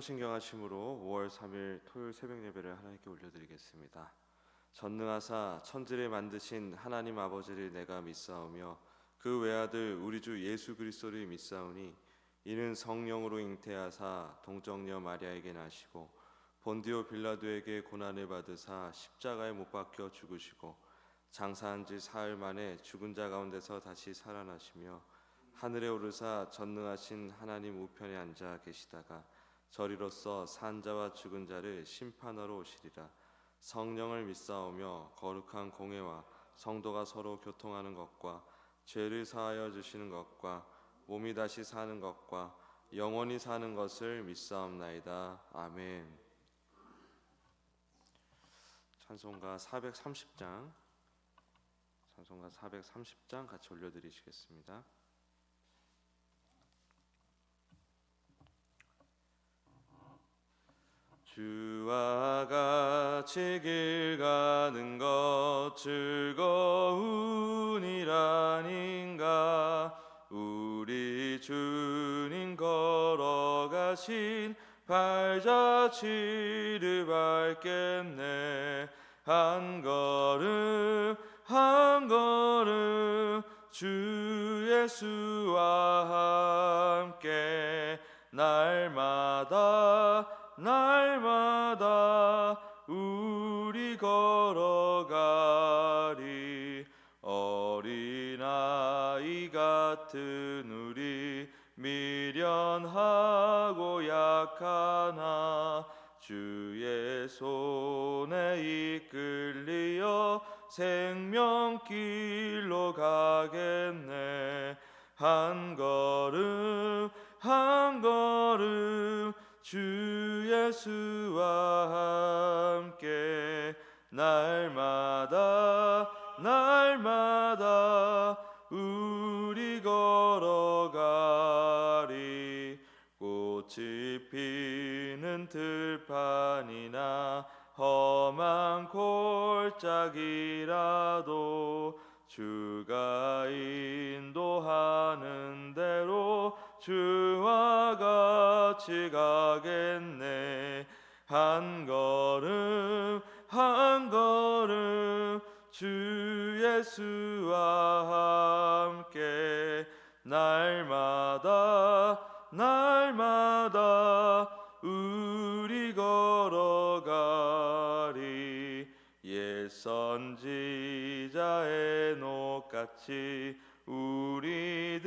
신경하심으로 5월 3일 토요일 새벽 예배를 하나님께 올려드리겠습니다. 전능하사 천지를 만드신 하나님 아버지를 내가 믿사오며 그 외아들 우리 주 예수 그리스도를 믿사오니 이는 성령으로 잉태하사 동정녀 마리아에게 나시고 본디오 빌라도에게 고난을 받으사 십자가에 못 박혀 죽으시고 장사한 지 사흘 만에 죽은 자 가운데서 다시 살아나시며 하늘에 오르사 전능하신 하나님 우편에 앉아 계시다가 저리로서 산 자와 죽은 자를 심판하러 오시리라. 성령을 믿사오며 거룩한 공회와 성도가 서로 교통하는 것과 죄를 사하여 주시는 것과 몸이 다시 사는 것과 영원히 사는 것을 믿사옵나이다. 아멘. 찬송가 430장 같이 올려드리시겠습니다. 주와 같이 길 가는 것 즐거운이라닌가. 우리 주님 걸어가신 발자취를 밟겠네. 한 걸음 한 걸음 주 예수와 함께 날마다 우리 걸어가리. 어린아이 같은 우리 미련하고 약하나 주의 손에 이끌리어 생명길로 가겠네. 한 걸음 한 걸음 주 예수와 함께 날마다 우리 걸어가리. 꽃이 피는 들판이나 험한 골짜기라도 주가 인도하는 대로 주와 같이 가겠네. 한 걸음 한 걸음 주 예수와 함께 날마다 우리 걸어가리. 옛 선지자의 녹같이 우리들도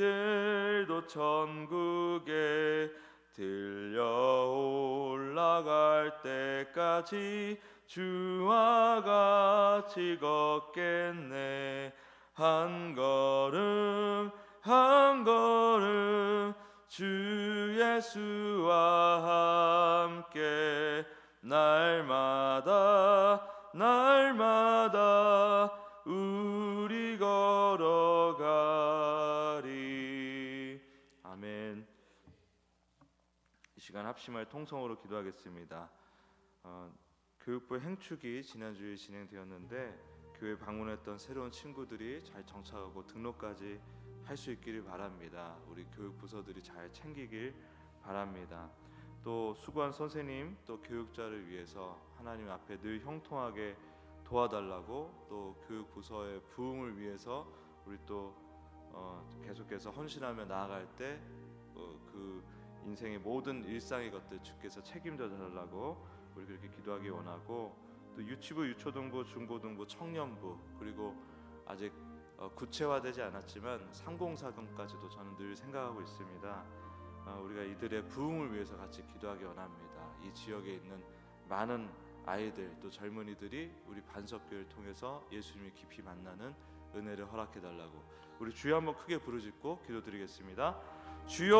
천국에 들려 올라갈 때까지 주와 같이 걷겠네. 한 걸음 한 걸음 주 예수와 함께 날마다 우리 걸어가리. 아멘. 이 시간 합심할 통성으로 기도하겠습니다. 교육부 행축이 지난주에 진행되었는데 교회 방문했던 새로운 친구들이 잘 정착하고 등록까지 할 수 있기를 바랍니다. 우리 교육부서들이 잘 챙기길 바랍니다. 또 수고한 선생님 또 교육자를 위해서 하나님 앞에 늘 형통하게 도와달라고, 또 교육부서의 부흥을 위해서 우리 또 계속해서 헌신하며 나아갈 때 그 인생의 모든 일상의 것들 주께서 책임져 달라고 우리 그렇게 기도하기 원하고, 또 유치부, 유초등부, 중고등부, 청년부, 그리고 아직 구체화되지 않았지만 상공사금까지도 저는 늘 생각하고 있습니다. 우리가 이들의 부흥을 위해서 같이 기도하기 원합니다. 이 지역에 있는 많은 아이들 또 젊은이들이 우리 반석교를 통해서 예수님을 깊이 만나는 은혜를 허락해 달라고 우리 주여 한번 크게 부르짖고 기도드리겠습니다. 주여,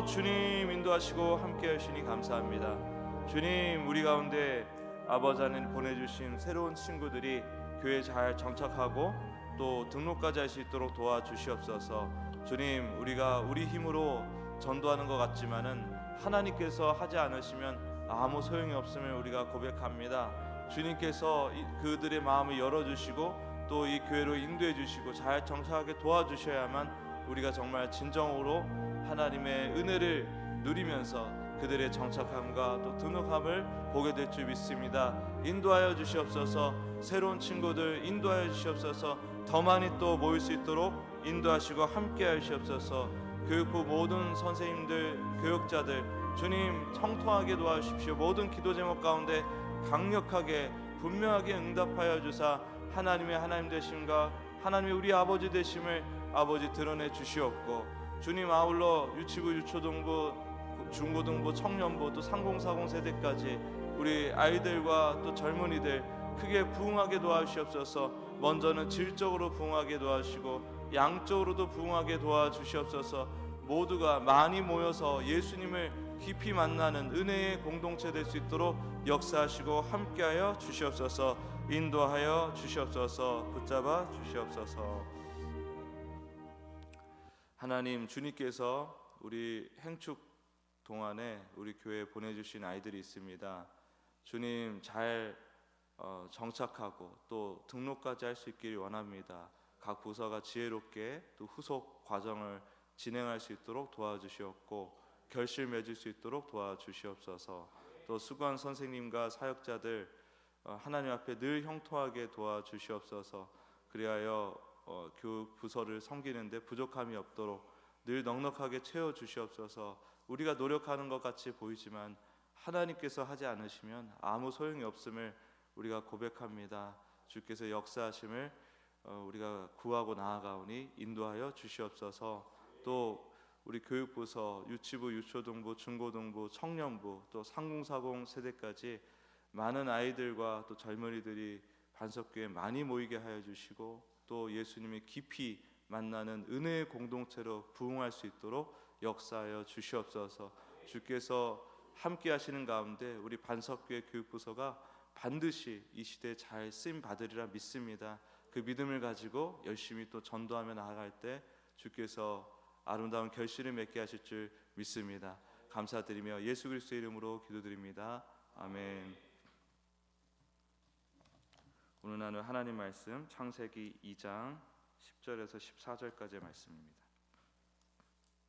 주님 인도하시고 함께 하시니 감사합니다. 주님, 우리 가운데 아버지 하나님 보내주신 새로운 친구들이 교회에 잘 정착하고 또 등록까지 할 수 있도록 도와주시옵소서. 주님, 우리가 우리 힘으로 전도하는 것 같지만은 하나님께서 하지 않으시면 아무 소용이 없음을 우리가 고백합니다. 주님께서 그들의 마음을 열어주시고 또 이 교회로 인도해 주시고 잘 정착하게 도와주셔야만 우리가 정말 진정으로 하나님의 은혜를 누리면서 그들의 정착함과 또 등록함을 보게 될 줄 믿습니다. 인도하여 주시옵소서. 새로운 친구들 인도하여 주시옵소서. 더 많이 또 모일 수 있도록 인도하시고 함께하여 주시옵소서. 교육부 모든 선생님들, 교육자들 주님 청통하게 도와주십시오. 모든 기도 제목 가운데 강력하게 분명하게 응답하여 주사 하나님의 하나님 되심과 하나님의 우리 아버지 되심을 아버지 드러내 주시옵고, 주님 아울러 유치부, 유초등부, 중고등부, 청년부 또 3040 세대까지 우리 아이들과 또 젊은이들 크게 부흥하게 도와주시옵소서. 먼저는 질적으로 부흥하게 도와주시고 양적으로도 부흥하게 도와주시옵소서. 모두가 많이 모여서 예수님을 깊이 만나는 은혜의 공동체 될 수 있도록 역사하시고 함께하여 주시옵소서. 인도하여 주시옵소서. 붙잡아 주시옵소서. 하나님, 주님께서 우리 행축 동안에 우리 교회에 보내주신 아이들이 있습니다. 주님 잘 정착하고 또 등록까지 할 수 있기를 원합니다. 각 부서가 지혜롭게 또 후속 과정을 진행할 수 있도록 도와주시옵고 결실 맺을 수 있도록 도와주시옵소서. 또 수고한 선생님과 사역자들 하나님 앞에 늘 형통하게 도와주시옵소서. 그리하여 교육 부서를 섬기는데 부족함이 없도록 늘 넉넉하게 채워주시옵소서. 우리가 노력하는 것 같이 보이지만 하나님께서 하지 않으시면 아무 소용이 없음을 우리가 고백합니다. 주께서 역사하심을 우리가 구하고 나아가오니 인도하여 주시옵소서. 또 우리 교육부서, 유치부, 유초등부, 중고등부, 청년부 또 3040 세대까지 많은 아이들과 또 젊은이들이 반석교에 많이 모이게 하여 주시고 또 예수님의 깊이 만나는 은혜의 공동체로 부흥할 수 있도록 역사하여 주시옵소서. 주께서 함께 하시는 가운데 우리 반석교회 교육부서가 반드시 이 시대에 잘 쓰임 받으리라 믿습니다. 그 믿음을 가지고 열심히 또 전도하며 나아갈 때 주께서 아름다운 결실을 맺게 하실 줄 믿습니다. 감사드리며 예수 그리스도의 이름으로 기도드립니다. 아멘. 오늘 나눌 하나님 말씀 창세기 2장 10절에서 14절까지의 말씀입니다.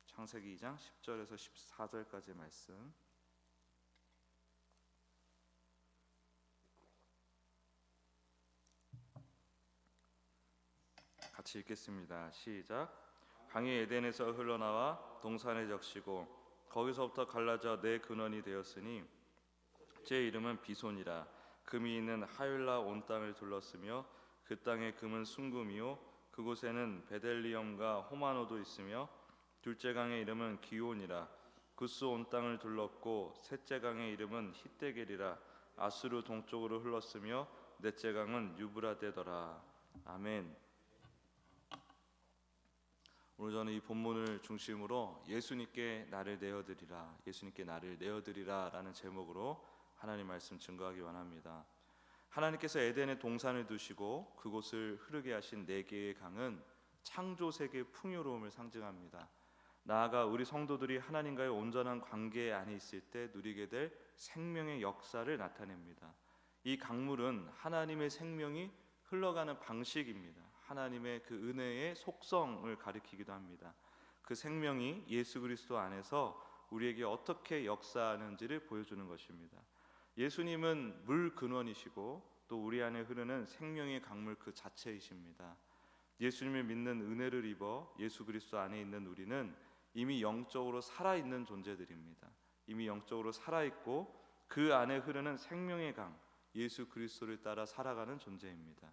창세기 2장 10절에서 14절까지의 말씀. 같이 읽겠습니다. 시작. 강이 에덴에서 흘러나와 동산에 적시고 거기서부터 갈라져 네 근원이 되었으니 제 이름은 비손이라. 금이 있는 하윌라 온 땅을 둘렀으며 그 땅의 금은 순금이요 그곳에는 베델리엄과 호마노도 있으며 둘째 강의 이름은 기온이라. 구스 온 땅을 둘렀고 셋째 강의 이름은 히데겔이라. 아수르 동쪽으로 흘렀으며 넷째 강은 유브라데더라. 아멘. 오늘 저는 이 본문을 중심으로 예수님께 나를 내어드리라, 예수님께 나를 내어드리라 라는 제목으로 하나님 말씀 증거하기 원합니다. 하나님께서 에덴에 동산을 두시고 그곳을 흐르게 하신 네 개의 강은 창조 세계의 풍요로움을 상징합니다. 나아가 우리 성도들이 하나님과의 온전한 관계 안에 있을 때 누리게 될 생명의 역사를 나타냅니다. 이 강물은 하나님의 생명이 흘러가는 방식입니다. 하나님의 그 은혜의 속성을 가리키기도 합니다. 그 생명이 예수 그리스도 안에서 우리에게 어떻게 역사하는지를 보여주는 것입니다. 예수님은 물 근원이시고 또 우리 안에 흐르는 생명의 강물 그 자체이십니다. 예수님을 믿는 은혜를 입어 예수 그리스도 안에 있는 우리는 이미 영적으로 살아있는 존재들입니다. 이미 영적으로 살아있고 그 안에 흐르는 생명의 강 예수 그리스도를 따라 살아가는 존재입니다.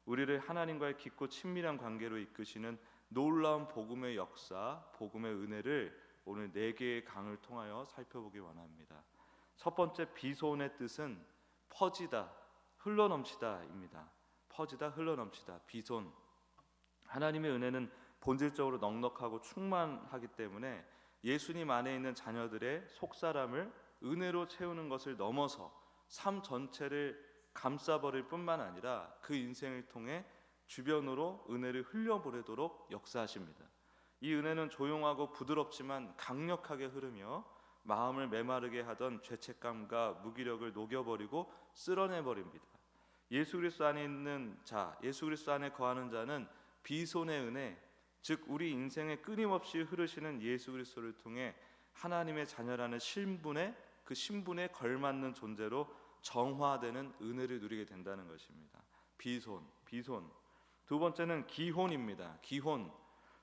우리를 하나님과의 깊고 친밀한 관계로 이끄시는 놀라운 복음의 역사, 복음의 은혜를 오늘 네 개의 강을 통하여 살펴보기 원합니다. 첫 번째 비손의 뜻은 퍼지다, 흘러넘치다입니다. 퍼지다, 흘러넘치다, 비손. 하나님의 은혜는 본질적으로 넉넉하고 충만하기 때문에 예수님 안에 있는 자녀들의 속사람을 은혜로 채우는 것을 넘어서 삶 전체를 감싸버릴 뿐만 아니라 그 인생을 통해 주변으로 은혜를 흘려보내도록 역사하십니다. 이 은혜는 조용하고 부드럽지만 강력하게 흐르며 마음을 메마르게 하던 죄책감과 무기력을 녹여버리고 쓸어내버립니다. 예수 그리스도 안에 있는 자, 예수 그리스도 안에 거하는 자는 비손의 은혜, 즉 우리 인생에 끊임없이 흐르시는 예수 그리스도를 통해 하나님의 자녀라는 그 신분에 걸맞는 존재로 정화되는 은혜를 누리게 된다는 것입니다. 비손. 두 번째는 기혼입니다. 기혼,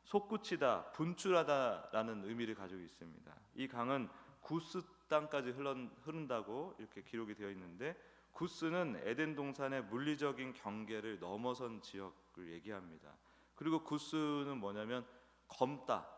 솟구치다, 분출하다라는 의미를 가지고 있습니다. 이 강은 구스 땅까지 흐른다고 이렇게 기록이 되어 있는데, 구스는 에덴 동산의 물리적인 경계를 넘어선 지역을 얘기합니다. 그리고 구스는 뭐냐면 검다,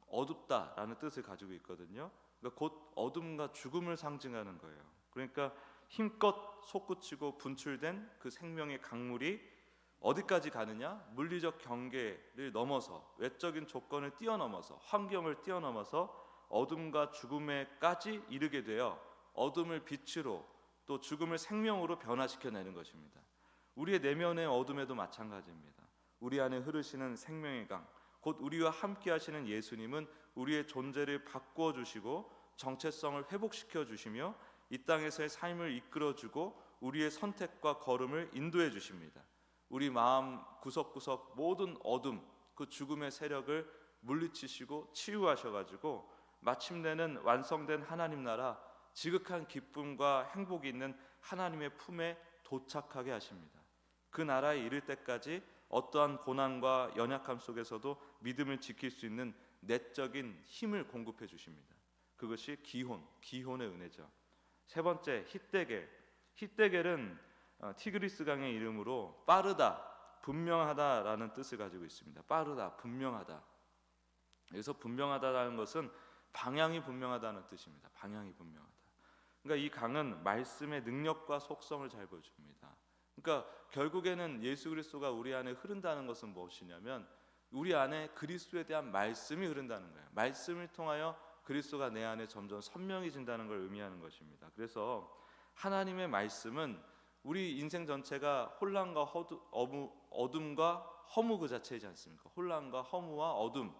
어둡다라는 뜻을 가지고 있거든요. 그러니까 곧 어둠과 죽음을 상징하는 거예요. 그러니까 힘껏 솟구치고 분출된 그 생명의 강물이 어디까지 가느냐? 물리적 경계를 넘어서, 외적인 조건을 뛰어넘어서, 환경을 뛰어넘어서 어둠과 죽음에까지 이르게 되어 어둠을 빛으로, 또 죽음을 생명으로 변화시켜내는 것입니다. 우리의 내면의 어둠에도 마찬가지입니다. 우리 안에 흐르시는 생명의 강, 곧 우리와 함께 하시는 예수님은 우리의 존재를 바꾸어 주시고 정체성을 회복시켜 주시며 이 땅에서의 삶을 이끌어 주고 우리의 선택과 걸음을 인도해 주십니다. 우리 마음 구석구석 모든 어둠, 그 죽음의 세력을 물리치시고 치유하셔가지고 마침내는 완성된 하나님 나라, 지극한 기쁨과 행복이 있는 하나님의 품에 도착하게 하십니다. 그 나라에 이를 때까지 어떠한 고난과 연약함 속에서도 믿음을 지킬 수 있는 내적인 힘을 공급해 주십니다. 그것이 기혼의 은혜죠. 세 번째, 히데겔은 티그리스 강의 이름으로 빠르다, 분명하다라는 뜻을 가지고 있습니다. 빠르다, 분명하다. 여기서 분명하다라는 것은 방향이 분명하다는 뜻입니다. 방향이 분명하다. 그러니까 이 강은 말씀의 능력과 속성을 잘 보여줍니다. 그러니까 결국에는 예수 그리스도가 우리 안에 흐른다는 것은 무엇이냐면 우리 안에 그리스도에 대한 말씀이 흐른다는 거예요. 말씀을 통하여 그리스도가 내 안에 점점 선명해진다는 걸 의미하는 것입니다. 그래서 하나님의 말씀은 우리 인생 전체가 혼란과 어둠과 허무 그 자체이지 않습니까? 혼란과 허무와 어둠,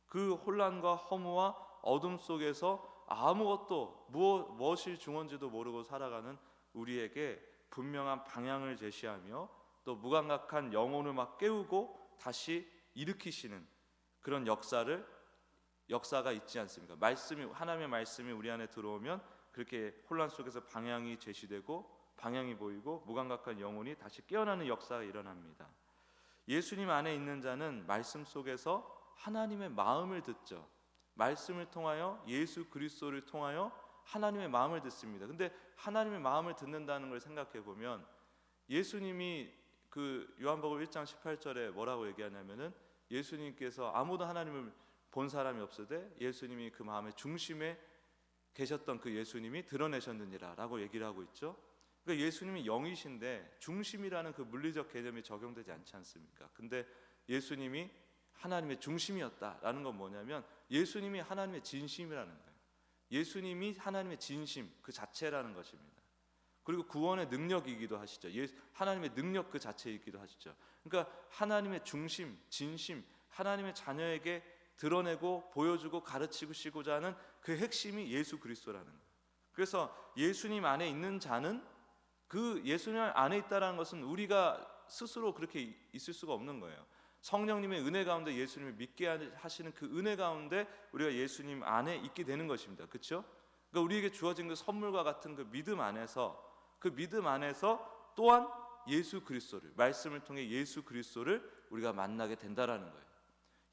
그 혼란과 허무와 어둠 속에서 아무것도 무엇이 중원지도 모르고 살아가는 우리에게 분명한 방향을 제시하며 또 무감각한 영혼을 막 깨우고 다시 일으키시는 그런 역사가 있지 않습니까? 하나님의 말씀이 우리 안에 들어오면 그렇게 혼란 속에서 방향이 제시되고 방향이 보이고 무감각한 영혼이 다시 깨어나는 역사가 일어납니다. 예수님 안에 있는 자는 말씀 속에서 하나님의 마음을 듣죠. 말씀을 통하여 예수 그리스도를 통하여 하나님의 마음을 듣습니다. 근데 하나님의 마음을 듣는다는 걸 생각해 보면 예수님이 그 요한복음 1장 18절에 뭐라고 얘기하냐면은 예수님께서 아무도 하나님을 본 사람이 없으되 예수님이 그 마음의 중심에 계셨던 그 예수님이 드러내셨느니라 라고 얘기를 하고 있죠. 그러니까 예수님이 영이신데 중심이라는 그 물리적 개념이 적용되지 않지 않습니까? 근데 예수님이 하나님의 중심이었다라는 건 뭐냐면 예수님이 하나님의 진심이라는 거예요. 예수님이 하나님의 진심 그 자체라는 것입니다. 그리고 구원의 능력이기도 하시죠. 하나님의 능력 그 자체이기도 하시죠. 그러니까 하나님의 중심, 진심, 하나님의 자녀에게 드러내고 보여주고 가르치시고자 하는 그 핵심이 예수 그리스도라는 거예요. 그래서 예수님 안에 있는 자는 그 예수님 안에 있다라는 것은 우리가 스스로 그렇게 있을 수가 없는 거예요. 성령님의 은혜 가운데 예수님을 믿게 하시는 그 은혜 가운데 우리가 예수님 안에 있게 되는 것입니다. 그렇죠? 그러니까 우리에게 주어진 그 선물과 같은 그 믿음 안에서 또한 예수 그리스도를 말씀을 통해 예수 그리스도를 우리가 만나게 된다라는 거예요.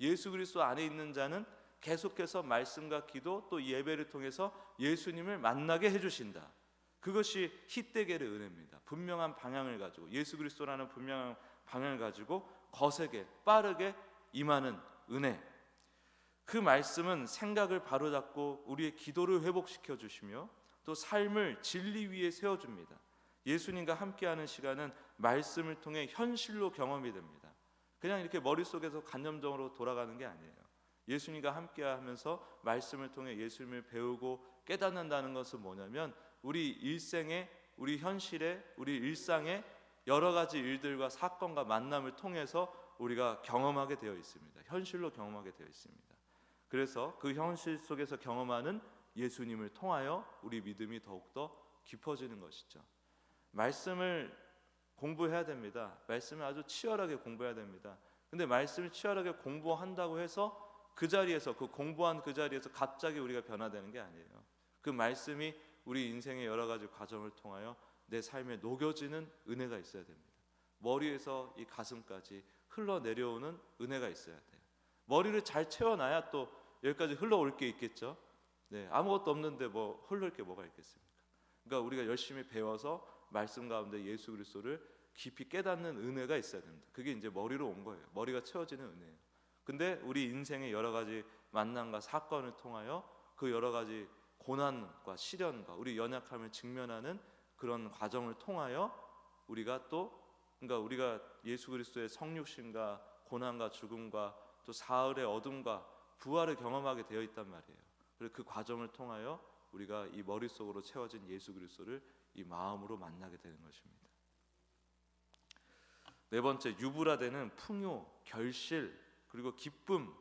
예수 그리스도 안에 있는 자는 계속해서 말씀과 기도 또 예배를 통해서 예수님을 만나게 해주신다. 그것이 히데겔의 은혜입니다. 분명한 방향을 가지고 예수 그리스도라는 분명한 방향을 가지고 거세게 빠르게 임하는 은혜. 그 말씀은 생각을 바로잡고 우리의 기도를 회복시켜 주시며 또 삶을 진리 위에 세워줍니다. 예수님과 함께하는 시간은 말씀을 통해 현실로 경험이 됩니다. 그냥 이렇게 머릿속에서 관념적으로 돌아가는 게 아니에요. 예수님과 함께하면서 말씀을 통해 예수님을 배우고 깨닫는다는 것은 뭐냐면 우리 일생에, 우리 현실에, 우리 일상에 여러 가지 일들과 사건과 만남을 통해서 우리가 경험하게 되어 있습니다. 현실로 경험하게 되어 있습니다. 그래서 그 현실 속에서 경험하는 예수님을 통하여 우리 믿음이 더욱더 깊어지는 것이죠. 말씀을 공부해야 됩니다. 말씀을 아주 치열하게 공부해야 됩니다. 근데 말씀을 치열하게 공부한다고 해서 그 자리에서, 그 공부한 그 자리에서 갑자기 우리가 변화되는 게 아니에요. 그 말씀이 우리 인생의 여러 가지 과정을 통하여 내 삶에 녹여지는 은혜가 있어야 됩니다. 머리에서 이 가슴까지 흘러내려오는 은혜가 있어야 돼요. 머리를 잘 채워놔야 또 여기까지 흘러올 게 있겠죠. 네, 아무것도 없는데 뭐 흘릴 게 뭐가 있겠습니까? 그러니까 우리가 열심히 배워서 말씀 가운데 예수 그리스도를 깊이 깨닫는 은혜가 있어야 됩니다. 그게 이제 머리로 온 거예요. 머리가 채워지는 은혜예요. 근데 우리 인생의 여러 가지 만남과 사건을 통하여 그 여러 가지 고난과 시련과 우리 연약함을 직면하는 그런 과정을 통하여 우리가 또, 그러니까 우리가 예수 그리스도의 성육신과 고난과 죽음과 또 사흘의 어둠과 부활을 경험하게 되어 있단 말이에요. 그래서 그 과정을 통하여 우리가 이 머릿속으로 채워진 예수 그리스도를 이 마음으로 만나게 되는 것입니다. 네 번째, 유브라데는 풍요, 결실, 그리고 기쁨,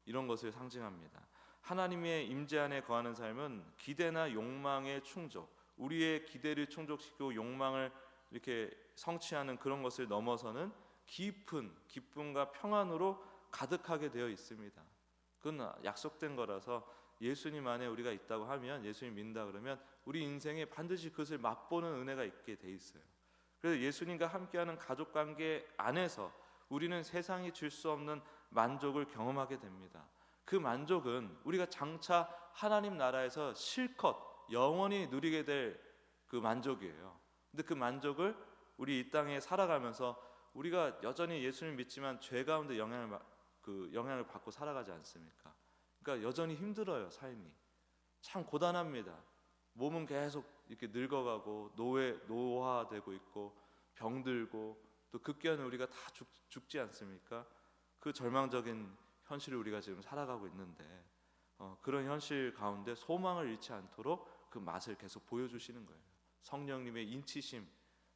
이런 것을 상징합니다. 하나님의 임재 안에 거하는 삶은 기대나 욕망의 충족, 우리의 기대를 충족시키고 욕망을 이렇게 성취하는 그런 것을 넘어서는 깊은 기쁨과 평안으로 가득하게 되어 있습니다. 그건 약속된 거라서 예수님 안에 우리가 있다고 하면, 예수님 믿는다 그러면 우리 인생에 반드시 그것을 맛보는 은혜가 있게 돼 있어요. 그래서 예수님과 함께하는 가족관계 안에서 우리는 세상이 줄 수 없는 만족을 경험하게 됩니다. 그 만족은 우리가 장차 하나님 나라에서 실컷 영원히 누리게 될 그 만족이에요. 근데 그 만족을 우리 이 땅에 살아가면서 우리가 여전히 예수님 믿지만 죄 가운데 영향을 받고 살아가지 않습니까? 그러니까 여전히 힘들어요. 삶이 참 고단합니다. 몸은 계속 이렇게 늙어가고 노화되고 있고 병들고, 또 급기야는 우리가 다 죽지 않습니까? 그 절망적인 현실을 우리가 지금 살아가고 있는데 그런 현실 가운데 소망을 잃지 않도록 그 맛을 계속 보여주시는 거예요. 성령님의 인치심,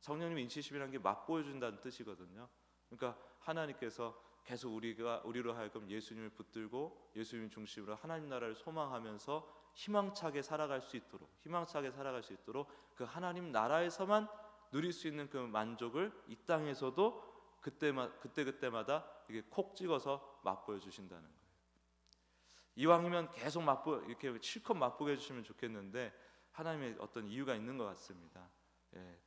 성령님의 인치심이라는 게 맛보여준다는 뜻이거든요. 그러니까 하나님께서 계속 우리로 하여금 예수님을 붙들고 예수님 중심으로 하나님 나라를 소망하면서 희망차게 살아갈 수 있도록 그 하나님 나라에서만 누릴 수 있는 그 만족을 이 땅에서도 그때마다 이게 콕 찍어서 맛보여 주신다는 거예요. 이왕이면 계속 이렇게 실컷 맛보게 해주시면 좋겠는데 하나님의 어떤 이유가 있는 것 같습니다.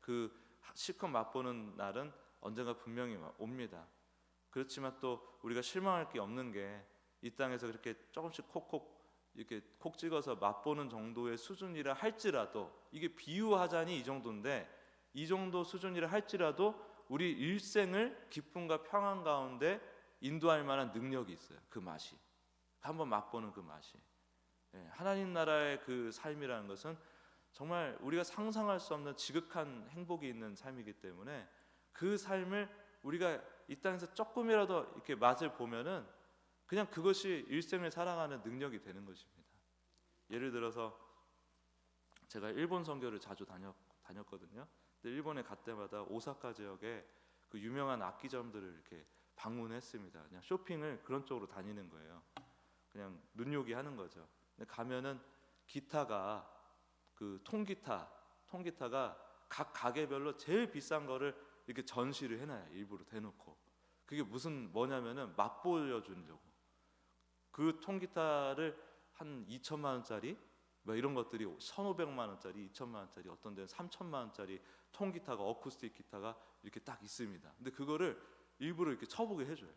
그 실컷 맛보는 날은 언젠가 분명히 옵니다. 그렇지만 또 우리가 실망할 게 없는 게 이 땅에서 그렇게 조금씩 콕콕 이렇게 콕 찍어서 맛보는 정도의 수준이라 할지라도, 이게 비유하자니 이 정도인데, 이 정도 수준이라 할지라도 우리 일생을 기쁨과 평안 가운데 인도할 만한 능력이 있어요. 그 맛이, 한번 맛보는 그 맛이. 하나님 나라의 그 삶이라는 것은 정말 우리가 상상할 수 없는 지극한 행복이 있는 삶이기 때문에 그 삶을 우리가 이 땅에서 조금이라도 이렇게 맛을 보면은 그냥 그것이 일생을 살아가는 능력이 되는 것입니다. 예를 들어서 제가 일본 선교를 자주 다녔거든요. 근데 일본에 갈 때마다 오사카 지역에 그 유명한 악기점들을 이렇게 방문했습니다. 그냥 쇼핑을 그런 쪽으로 다니는 거예요. 그냥 눈요기 하는 거죠. 근데 가면은 기타가 그 통기타가 각 가게별로 제일 비싼 거를 이렇게 전시를 해놔요. 일부러 대놓고. 그게 뭐냐면은 맛보여 주려고. 그 통기타를 한 2천만 원짜리 뭐 이런 것들이 1,500만 원짜리, 2천만 원짜리, 어떤 데는 3천만 원짜리 통기타가, 어쿠스틱 기타가 이렇게 딱 있습니다. 근데 그거를 일부러 이렇게 쳐보게 해줘요.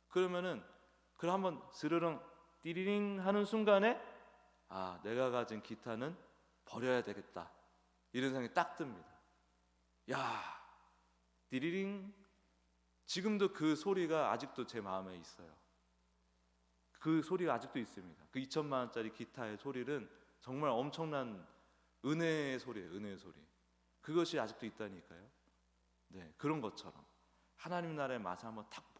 그러면은 그걸 한번 스르릉 띠리링 하는 순간에 내가 가진 기타는 버려야 되겠다, 이런 생각이 딱 듭니다. 야, 띠리링. 지금도 그 소리가 아직도 제 마음에 있어요. 그 소리가 아직도 있습니다. 그 2천만 원짜리 기타의 소리는 정말 엄청난 은혜의 소리예요. 은혜의 소리. 그것이 아직도 있다니까요. 네, 그런 것처럼 하나님 나라의 맛을 한번 탁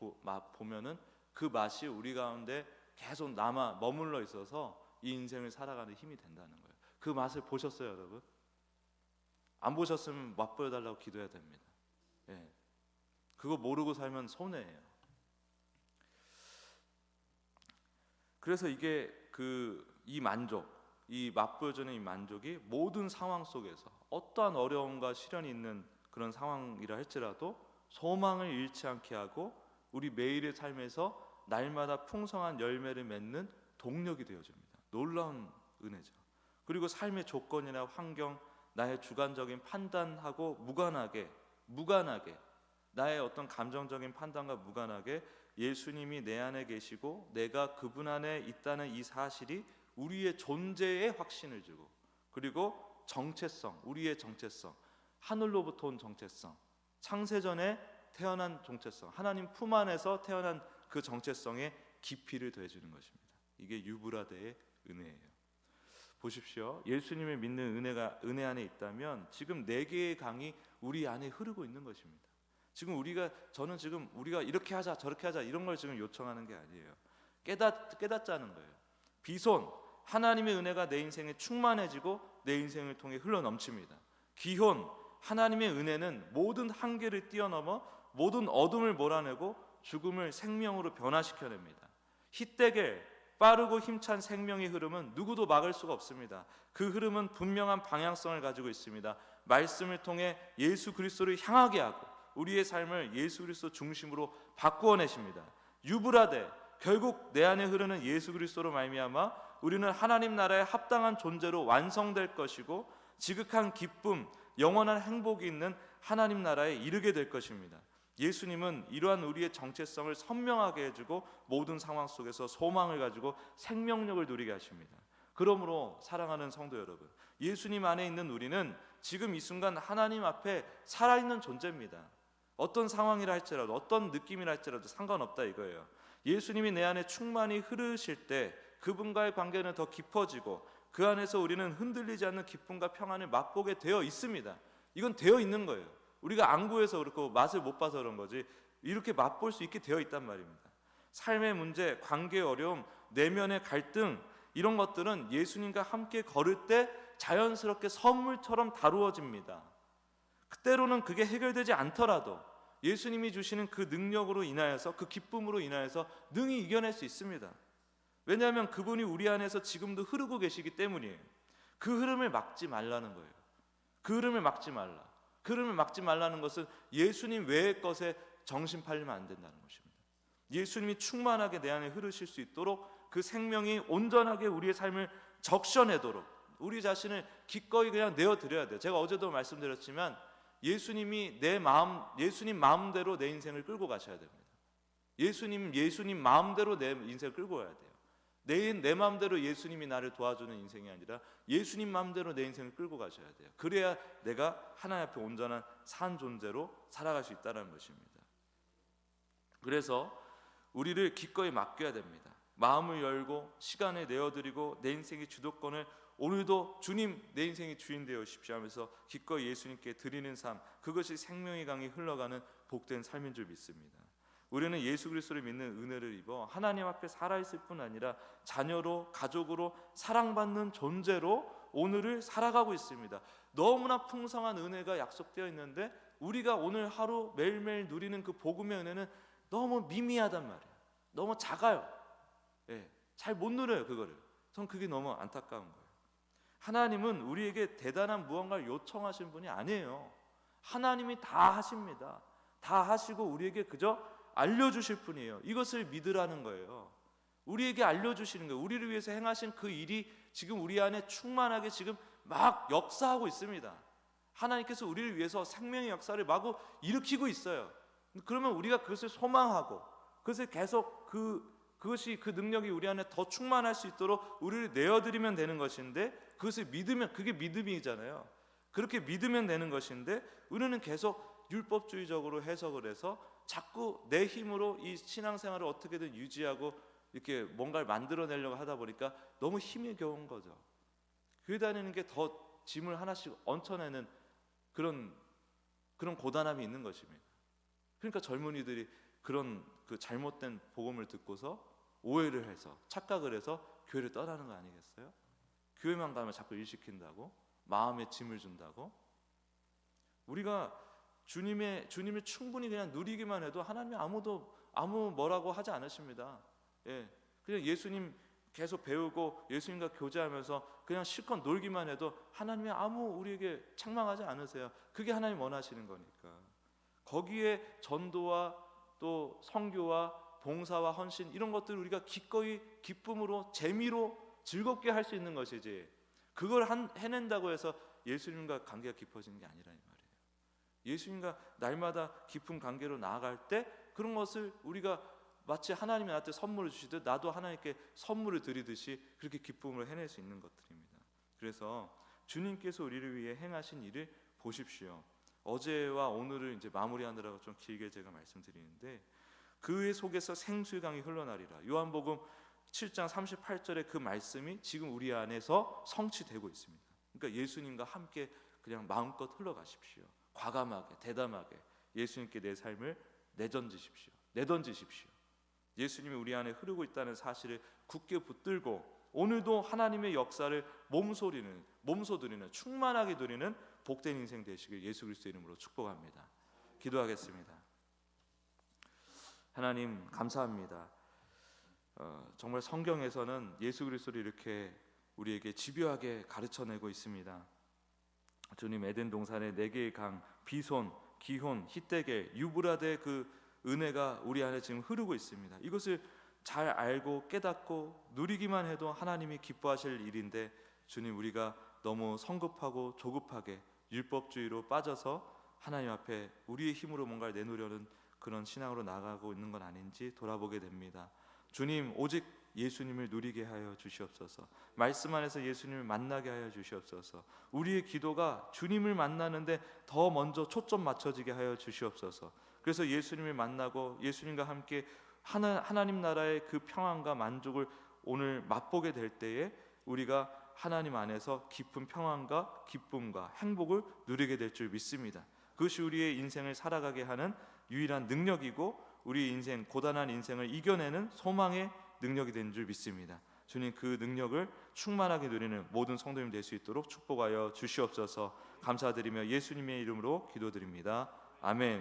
보면은 그 맛이 우리 가운데 계속 머물러 있어서 이 인생을 살아가는 힘이 된다는 거예요. 그 맛을 보셨어요, 여러분? 안 보셨으면 맛보여달라고 기도해야 됩니다. 그거 모르고 살면 손해예요. 그래서 이게 이 만족, 이 맛보여주는 이 만족이 모든 상황 속에서 어떠한 어려움과 시련이 있는 그런 상황이라 할지라도 소망을 잃지 않게 하고 우리 매일의 삶에서 날마다 풍성한 열매를 맺는 동력이 되어줍니다. 놀라운 은혜죠. 그리고 삶의 조건이나 환경, 나의 주관적인 판단하고 무관하게 나의 어떤 감정적인 판단과 무관하게 예수님이 내 안에 계시고 내가 그분 안에 있다는 이 사실이 우리의 존재에 확신을 주고, 그리고 정체성, 우리의 정체성, 하늘로부터 온 정체성, 창세전에 태어난 정체성, 하나님 품 안에서 태어난 그 정체성에 깊이를 더해주는 것입니다. 이게 유브라데의 은혜예요. 보십시오. 예수님을 믿는 은혜 안에 있다면 지금 4개의 강이 우리 안에 흐르고 있는 것입니다. 지금 우리가 이렇게 하자 저렇게 하자 이런 걸 지금 요청하는 게 아니에요. 깨닫자는 거예요. 비손, 하나님의 은혜가 내 인생에 충만해지고 내 인생을 통해 흘러넘칩니다. 기혼, 하나님의 은혜는 모든 한계를 뛰어넘어 모든 어둠을 몰아내고 죽음을 생명으로 변화시켜냅니다. 히데겔, 빠르고 힘찬 생명의 흐름은 누구도 막을 수가 없습니다. 그 흐름은 분명한 방향성을 가지고 있습니다. 말씀을 통해 예수 그리스도를 향하게 하고 우리의 삶을 예수 그리스도 중심으로 바꾸어 내십니다. 유브라데, 결국 내 안에 흐르는 예수 그리스도로 말미암아 우리는 하나님 나라에 합당한 존재로 완성될 것이고 지극한 기쁨, 영원한 행복이 있는 하나님 나라에 이르게 될 것입니다. 예수님은 이러한 우리의 정체성을 선명하게 해주고 모든 상황 속에서 소망을 가지고 생명력을 누리게 하십니다. 그러므로 사랑하는 성도 여러분, 예수님 안에 있는 우리는 지금 이 순간 하나님 앞에 살아있는 존재입니다. 어떤 상황이라 할지라도, 어떤 느낌이라 할지라도 상관없다 이거예요. 예수님이 내 안에 충만히 흐르실 때 그분과의 관계는 더 깊어지고 그 안에서 우리는 흔들리지 않는 기쁨과 평안을 맛보게 되어 있습니다. 이건 되어 있는 거예요. 우리가 안 구해서 그렇고 맛을 못 봐서 그런 거지 이렇게 맛볼 수 있게 되어 있단 말입니다. 삶의 문제, 관계의 어려움, 내면의 갈등, 이런 것들은 예수님과 함께 걸을 때 자연스럽게 선물처럼 다루어집니다. 때로는 그게 해결되지 않더라도 예수님이 주시는 그 능력으로 인하여서, 그 기쁨으로 인하여서 능히 이겨낼 수 있습니다. 왜냐하면 그분이 우리 안에서 지금도 흐르고 계시기 때문이에요. 그 흐름을 막지 말라는 거예요. 그 흐름을 막지 말라. 그 흐름을 막지 말라는 것은 예수님 외의 것에 정신 팔리면 안 된다는 것입니다. 예수님이 충만하게 내 안에 흐르실 수 있도록 그 생명이 온전하게 우리의 삶을 적셔내도록 우리 자신을 기꺼이 그냥 내어드려야 돼요. 제가 어제도 말씀드렸지만 예수님 마음대로 내 인생을 끌고 가셔야 됩니다. 예수님 마음대로 내 인생을 끌고 가야 돼요. 내 마음대로 예수님이 나를 도와주는 인생이 아니라 예수님 마음대로 내 인생을 끌고 가셔야 돼요. 그래야 내가 하나님 앞에 온전한 산 존재로 살아갈 수 있다는 것입니다. 그래서 우리를 기꺼이 맡겨야 됩니다. 마음을 열고 시간을 내어드리고 내 인생의 주도권을 오늘도 주님 내 인생의 주인 되어 주십시오 하면서 기꺼이 예수님께 드리는 삶, 그것이 생명의 강이 흘러가는 복된 삶인 줄 믿습니다. 우리는 예수 그리스도를 믿는 은혜를 입어 하나님 앞에 살아있을 뿐 아니라 자녀로, 가족으로 사랑받는 존재로 오늘을 살아가고 있습니다. 너무나 풍성한 은혜가 약속되어 있는데 우리가 오늘 하루 매일매일 누리는 그 복음의 은혜는 너무 미미하단 말이에요. 너무 작아요. 잘 못 누려요 그거를. 전 그게 너무 안타까운 거예요. 하나님은 우리에게 대단한 무언가를 요청하신 분이 아니에요. 하나님이 다 하십니다. 다 하시고 우리에게 그저 알려주실 분이에요. 이것을 믿으라는 거예요. 우리에게 알려주시는 거예요. 우리를 위해서 행하신 그 일이 지금 우리 안에 충만하게 지금 막 역사하고 있습니다. 하나님께서 우리를 위해서 생명의 역사를 마구 일으키고 있어요. 그러면 우리가 그것을 소망하고 그것을 계속 그것이 그 능력이 우리 안에 더 충만할 수 있도록 우리를 내어드리면 되는 것인데 그것을 믿으면 그게 믿음이잖아요. 그렇게 믿으면 되는 것인데 우리는 계속 율법주의적으로 해석을 해서 자꾸 내 힘으로 이 신앙생활을 어떻게든 유지하고 이렇게 뭔가를 만들어내려고 하다 보니까 너무 힘이 겨운 거죠. 교회 다니는 게 더 짐을 하나씩 얹혀내는 그런 고단함이 있는 것입니다. 그러니까 젊은이들이 그런 그 잘못된 복음을 듣고서 오해를 해서 착각을 해서 교회를 떠나는 거 아니겠어요? 교회만 가면 자꾸 일시킨다고, 마음에 짐을 준다고. 우리가 주님을 충분히 그냥 누리기만 해도 하나님이 아무 뭐라고 하지 않으십니다. 그냥 예수님 계속 배우고 예수님과 교제하면서 그냥 실컷 놀기만 해도 하나님이 우리에게 책망하지 않으세요. 그게 하나님 원하시는 거니까. 거기에 전도와 또 선교와 봉사와 헌신 이런 것들을 우리가 기꺼이 기쁨으로 재미로 즐겁게 할 수 있는 것이지, 그걸 해낸다고 해서 예수님과 관계가 깊어지는 게 아니라는 말이에요. 예수님과 날마다 깊은 관계로 나아갈 때 그런 것을 우리가 마치 하나님이 나한테 선물을 주시듯 나도 하나님께 선물을 드리듯이 그렇게 기쁨을 해낼 수 있는 것들입니다. 그래서 주님께서 우리를 위해 행하신 일을 보십시오. 어제와 오늘을 이제 마무리하느라고 좀 길게 제가 말씀드리는데, 그 속에서 생수의 강이 흘러나리라. 요한복음 7장 38절의 그 말씀이 지금 우리 안에서 성취되고 있습니다. 그러니까 예수님과 함께 그냥 마음껏 흘러가십시오. 과감하게 대담하게 예수님께 내 삶을 내던지십시오. 예수님이 우리 안에 흐르고 있다는 사실을 굳게 붙들고 오늘도 하나님의 역사를 몸소드리는 충만하게 누리는 복된 인생 되시길 예수 그리스도 이름으로 축복합니다. 기도하겠습니다. 하나님 감사합니다. 정말 성경에서는 예수 그리스도를 이렇게 우리에게 집요하게 가르쳐내고 있습니다. 주님, 에덴 동산의 네 개의 강, 비손, 기혼, 히데겔, 유브라데 그 은혜가 우리 안에 지금 흐르고 있습니다. 이것을 잘 알고 깨닫고 누리기만 해도 하나님이 기뻐하실 일인데, 주님, 우리가 너무 성급하고 조급하게 율법주의로 빠져서 하나님 앞에 우리의 힘으로 뭔가를 내놓으려는 그런 신앙으로 나아가고 있는 건 아닌지 돌아보게 됩니다. 주님, 오직 예수님을 누리게 하여 주시옵소서. 말씀 안에서 예수님을 만나게 하여 주시옵소서. 우리의 기도가 주님을 만나는데 더 먼저 초점 맞춰지게 하여 주시옵소서. 그래서 예수님을 만나고 예수님과 함께 하나님 나라의 그 평안과 만족을 오늘 맛보게 될 때에 우리가 하나님 안에서 깊은 평안과 기쁨과 행복을 누리게 될 줄 믿습니다. 그것이 우리의 인생을 살아가게 하는 유일한 능력이고 우리 인생, 고단한 인생을 이겨내는 소망의 능력이 된 줄 믿습니다. 주님, 그 능력을 충만하게 누리는 모든 성도님 될 수 있도록 축복하여 주시옵소서. 감사드리며 예수님의 이름으로 기도드립니다. 아멘.